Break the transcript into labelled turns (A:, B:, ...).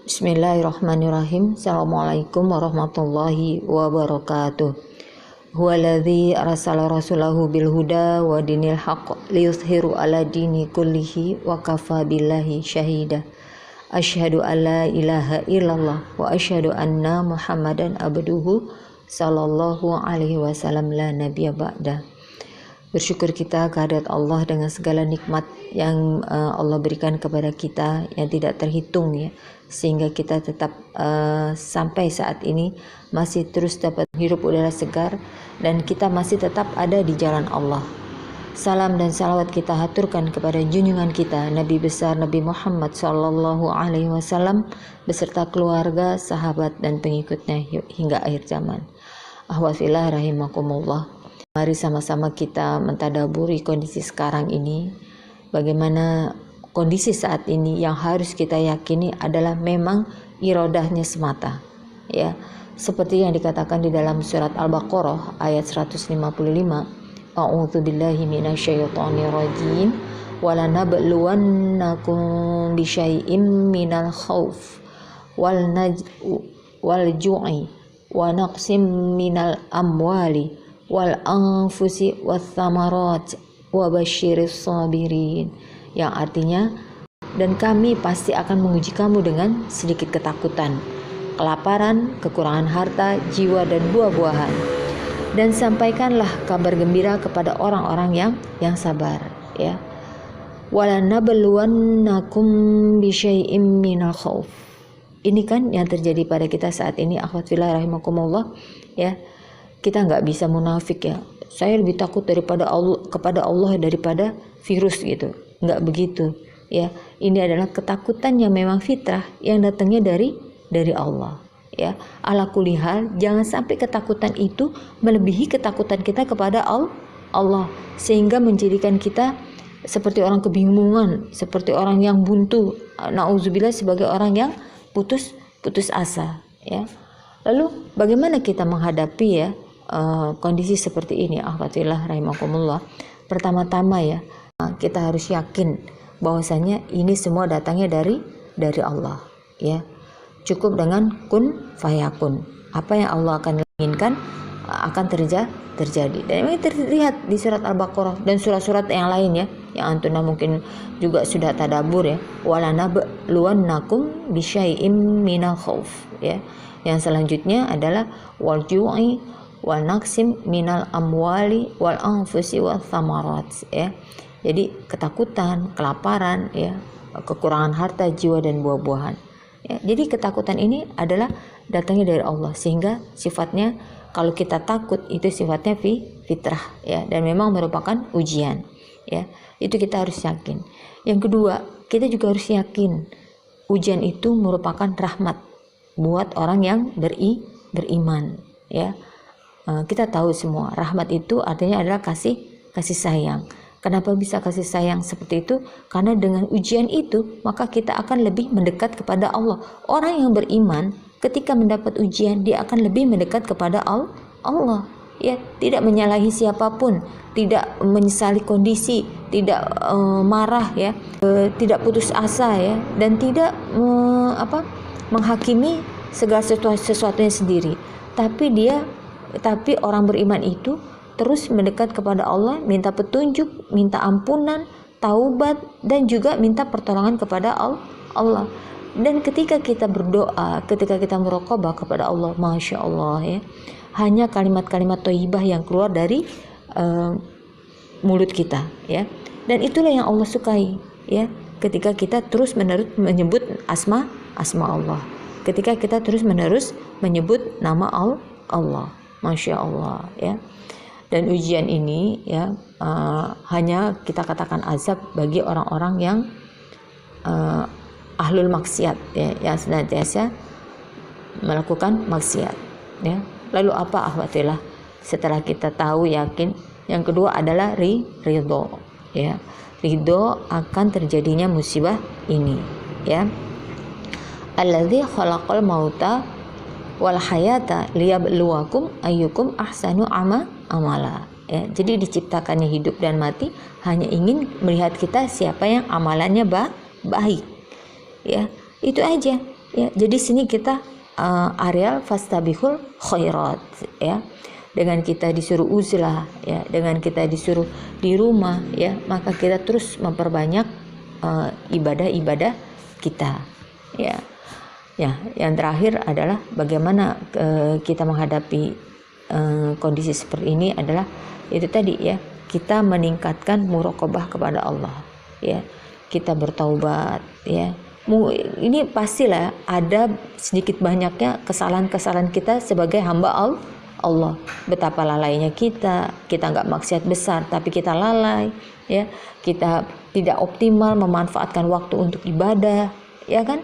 A: Bismillahirrahmanirrahim. Assalamualaikum warahmatullahi wabarakatuh. Huwaladzi arsala rasulahu bil huda wa dinil haqq liyuzhiru ala dini kullihi wa kafa billahi syahida. Asyhadu an la ilaha illallah wa asyhadu anna Muhammadan abduhu sallallahu alaihi wasallam la nabiyya ba'da. Bersyukur kita kehadirat Allah dengan segala nikmat yang Allah berikan kepada kita yang tidak terhitung ya, sehingga kita tetap sampai saat ini masih terus dapat hirup udara segar dan kita masih tetap ada di jalan Allah. Salam dan salawat kita haturkan kepada junjungan kita Nabi besar Nabi Muhammad sallallahu alaihi wasallam beserta keluarga, sahabat dan pengikutnya hingga akhir zaman. Ahwafillah rahimakumullah. Mari sama-sama kita mentadaburi kondisi sekarang ini. Bagaimana kondisi saat ini yang harus kita yakini adalah memang irodahnya semata. Ya, seperti yang dikatakan di dalam surat Al-Baqarah ayat 155. A'udzubillahi minasyaitonirrajim. Walanabluwannakum bisyai'im minal khauf wal ju'i wa naqsim minal amwali wal anfusi wath thamarat wa basyiris sabirin, yang artinya, dan kami pasti akan menguji kamu dengan sedikit ketakutan, kelaparan, kekurangan harta, jiwa dan buah-buahan, dan sampaikanlah kabar gembira kepada orang-orang yang sabar ya. Walanabluwannakum bisyai'im minal khauf. Ini kan yang terjadi pada kita saat ini, akhwat fillah rahimakumullah ya. Kita nggak bisa munafik ya, saya lebih takut kepada Allah daripada virus gitu, nggak begitu ya. Ini adalah ketakutan yang memang fitrah yang datangnya dari Allah ya. Ala kulli hal, jangan sampai ketakutan itu melebihi ketakutan kita kepada Allah sehingga menjadikan kita seperti orang kebingungan, seperti orang yang buntu, nauzubillah, sebagai orang yang putus asa ya. Lalu bagaimana kita menghadapi ya kondisi seperti ini, akhwatillah rahimakumullah? Pertama-tama ya, kita harus yakin bahwasanya ini semua datangnya dari Allah ya. Cukup dengan kun fayakun, apa yang Allah akan inginkan akan terjadi. Dan ini terlihat di surat Al-Baqarah dan surat-surat yang lain ya, yang antuna mungkin juga sudah tadabur ya. Walanabluwannakum bisyai'im minal khauf ya. Yang selanjutnya adalah wal ju'i wal naqsim minal amwali wal anfusi wath thamarat ya. Jadi ketakutan, kelaparan ya, kekurangan harta, jiwa dan buah-buahan ya. Jadi ketakutan ini adalah datangnya dari Allah, sehingga sifatnya kalau kita takut itu sifatnya fitrah ya, dan memang merupakan ujian ya. Itu kita harus yakin. Yang kedua, kita juga harus yakin ujian itu merupakan rahmat buat orang yang beriman ya. Kita tahu semua rahmat itu artinya adalah kasih sayang. Kenapa bisa kasih sayang seperti itu? Karena dengan ujian itu maka kita akan lebih mendekat kepada Allah. Orang yang beriman ketika mendapat ujian dia akan lebih mendekat kepada Allah ya, tidak menyalahi siapapun, tidak menyesali kondisi, tidak marah ya, tidak putus asa ya, dan tidak menghakimi segala sesuatunya sendiri. Tapi orang beriman itu terus mendekat kepada Allah, minta petunjuk, minta ampunan, taubat, dan juga minta pertolongan kepada Allah. Dan ketika kita berdoa, ketika kita meraqabah kepada Allah, Masya Allah ya, hanya kalimat-kalimat thayyibah yang keluar dari mulut kita ya. Dan itulah yang Allah sukai ya, ketika kita terus menerus menyebut asma Allah, ketika kita terus menerus menyebut nama Allah, Masya Allah ya. Dan ujian ini ya hanya kita katakan azab bagi orang-orang yang ahlul maksiat ya, yang senantiasa melakukan maksiat ya. Lalu apa akhwatillah setelah kita tahu yakin? Yang kedua adalah ridho ya. Ridho akan terjadinya musibah ini ya. Alladzi khalaqal mauta wal hayata liyabluwakum ayyukum ahsanu amala ya. Jadi diciptakannya hidup dan mati hanya ingin melihat kita siapa yang amalannya baik ya. Itu aja. Ya, jadi sini kita areal fastabihul khairat ya. Dengan kita disuruh uzlah ya, dengan kita disuruh di rumah ya, maka kita terus memperbanyak ibadah-ibadah kita ya. Ya, yang terakhir adalah bagaimana kita menghadapi kondisi seperti ini adalah itu tadi ya, kita meningkatkan muraqabah kepada Allah ya, kita bertaubat ya. Ini pastilah ada sedikit banyaknya kesalahan-kesalahan kita sebagai hamba Allah. Betapa lalainya kita nggak maksiat besar tapi kita lalai ya, kita tidak optimal memanfaatkan waktu untuk ibadah ya kan.